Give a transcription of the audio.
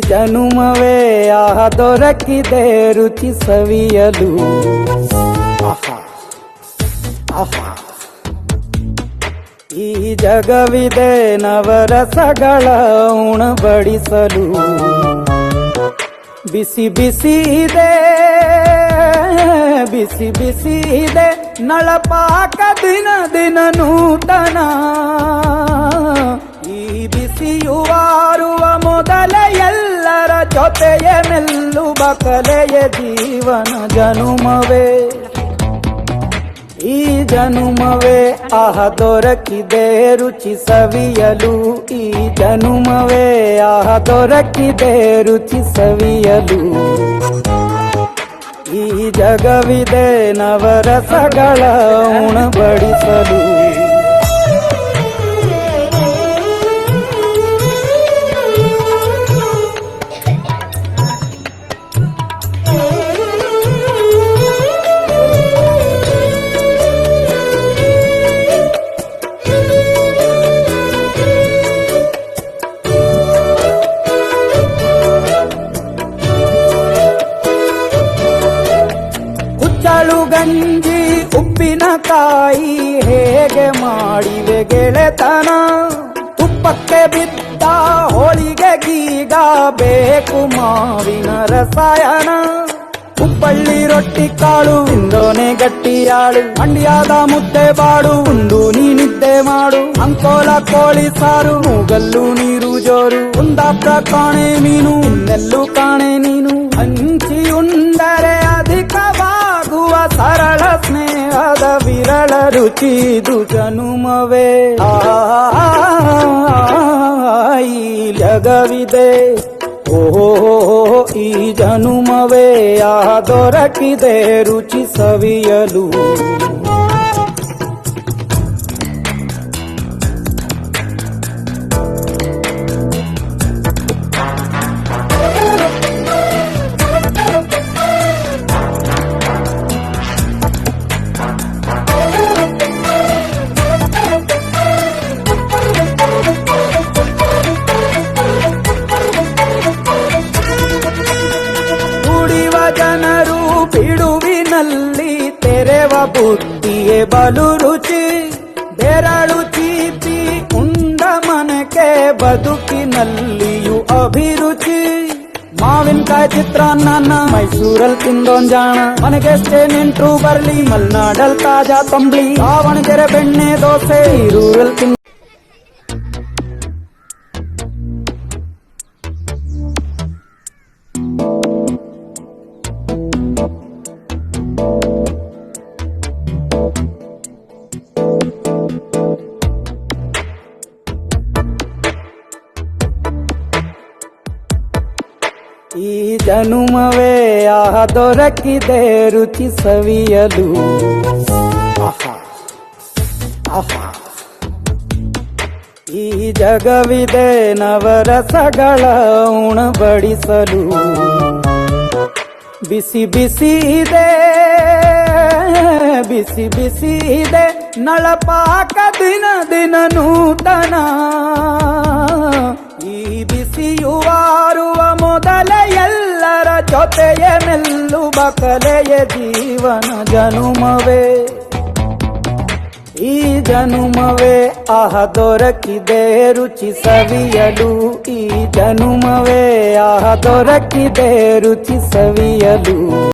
ಜನುಮವೇ ದೊರಕಿದೆ ರುಚಿ ಸವಿಯಲು. ಆಹಾ ಆಹಾ ಈ ಜಗವಿದೆ ನವರಸಗಳ ಉಣಬಡಿಸಲು. ಬಿಸಿ ಬಿಸಿ ಇದೆ ಬಿಸಿ ಬಿಸಿ ಇದೆ ನಳಪಾಕ ದಿನ ದಿನ ನೂತನ. ಈ ಬಿಸಿಯುವಾರುವ ಮೊದಲ ಎಲ್ಲರ ಜೊತೆಯ ಮೆಲ್ಲುವ ಕಲೆಯ ಜೀವನ ಜನುಮವೇ. ಈ ಜನುಮವೇ ದೊರಕಿದೆ ರುಚಿ ಸವಿಯಲು. ಈ ಜನುಮವೇ ದೊರಕಿದೆ ರುಚಿ ಸವಿಯಲು. ಈ ಜಗವಿದೆ ನವರಸಗಳ ಉಣಬಡಿಸಲು. ಗಂಜಿ ಉಪ್ಪಿನಕಾಯಿ ಹೇಗೆ ಮಾಡಿವೆ ಗೆಳೆತನ. ತುಪ್ಪಕ್ಕೆ ಬಿದ್ದ ಹೋಳಿಗೆ ಗೀಗ ಬೇಕು ಮಾವಿನ ರಸಾಯನ. ಹುಬ್ಬಳ್ಳಿ ರೊಟ್ಟಿ ಕಾಳು ತಿಂದೋನೆ ಗಟ್ಟಿಯಾಳು. ಮಂಡ್ಯದ ಮುದ್ದೆ ಬಾಡು ಉಂಡು ನೀನಿದ್ದೆ ಮಾಡು. ಅಂಕೋಲ ಕೋಳಿ ಸಾರು ಮೂಗಲ್ಲು ನೀರು ಜೋರು. ಕುಂದಾಪುರ ಕಾಣೆ ಮೀನು ಇನ್ನೆಲ್ಲೂ ಕಾಣೆ ನೀನು. ಹಂಚಿ ಉಂಡರೆ ಅಧಿಕವಾಗುವ ಸರಳ ಸ್ನೇಹದ ವಿರಳ ರುಚಿದು ಜನುಮವೇ. ಈ ಜಗವಿದೆ ಓಹೋ ಈ ಜನುಮವೇ ದೊರಕಿದೆ ರುಚಿ ಸವಿಯಲು. ಜನರು ಬಿಡುವಿನಲ್ಲಿ ತೆರೆವ ಬುದ್ಧಿಯೇ ಬಲು ರುಚಿ. ಬೆರಳು ಚೀಪಿ ಉಂಡ ಮನಕ್ಕೆ ಬದುಕಿನಲ್ಲಿಯೂ ಅಭಿರುಚಿ. ಮಾವಿನಕಾಯಿ ಚಿತ್ರಾನ್ನ ಮೈಸೂರಲ್ಲಿ ತಿಂದೋನ್ ಜಾಣ. ಮನೆಗೆಷ್ಟೇ ನೆಂಟ್ರು ಬರ್ಲಿ ಮಲ್ನಾಡಲ್ ತಾಜಾ ತಂಬ್ಳಿ. ದಾವಣಗೆರೆ ಬೆಣ್ಣೆ ದೋಸೆ ಈರೂರಲ್ಲಿ ತಿಂದ. ಈ ಜನುಮವೇ ದೊರಕಿದೆ ರುಚಿ ಸವಿಯಲು. ಆಹಾ ಆಹಾ ಈ ಜಗವಿದೆ ನವರಸಗಳ ಉಣಬಡಿಸಲು. ಬಿಸಿ ಬಿಸಿ ಇದೆ ಬಿಸಿ ಬಿಸಿ ಇದೆ ನಳಪಾಕ ದಿನ ದಿನ ನೂತನ. ಈ ಬಿಸಿಯುವಾರುವ ಮೊದಲ ಎಲ್ಲರ ಜೊತೆಯ ಮೆಲ್ಲುವ ಕಲೆಯ ಜೀವನ ಜನುಮವೇ. ಈ ಜನುಮವೇ ದೊರಕಿದೆ ರುಚಿ ಸವಿಯಲು. ಈ ಜನುಮವೇ ದೊರಕಿದೆ ರುಚಿ ಸವಿಯಲು.